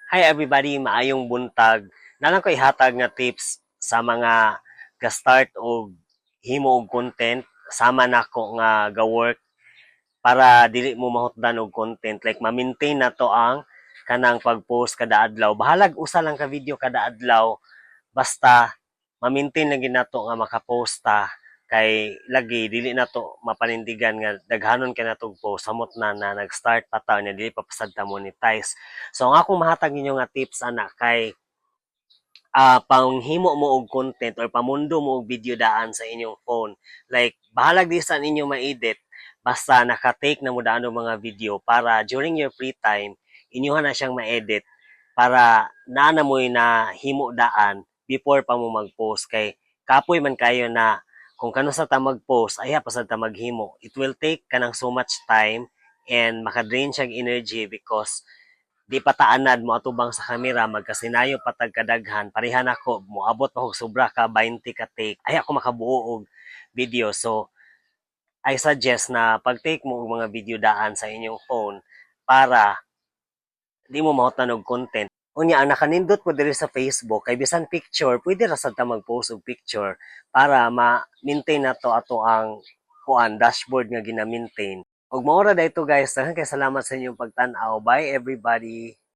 Hi everybody, maayong buntag. Nalang ko ihatag nga tips sa mga ga-start og himo og content sama nako nga ga-work para dili mo mahutdan og content like ma-maintain na to ang kanang pag-post kada adlaw. Bahalag usa lang ka video kada adlaw basta ma-maintain lang nato nga makaposta kay lagi dili nato mapanindigan nga daghanon kay natong post samot na nag-start pa ta nya dili pa pasad ta monetize. So ang akong mahatag ninyo nga tips ana kay panghimo mo og content or pamundo mo og video daan sa inyong phone. Like bahalag di sa ninyo ma-edit basta naka-take na mo daan og mga video para during your free time inyohan na siyang ma-edit para naa na mo'y na himo daan before pa mo mag-post kay kapoy man kayo na kung kano sa ta mag-post ay pa sa ta maghimo. It will take kanang so much time and maka-drain siyang energy because di pa taanad mo atubang sa kamera magkasinayo patag kadaghan parehan ako moabot pa og sobra ka 20 ka take ay ako makabuo og video. So I suggest na pag-take mo og mga video daan sa inyong phone para di mo mahutan og content. Unya ang nakanindot po diri sa Facebook kay bisan picture pwede ra sad ta mag-post og picture para ma-maintain nato ato ang kuan dashboard nga gina-maintain. Ug mao ra dayto guys, daghang kay salamat sa inyong pagtan-aw. Bye everybody.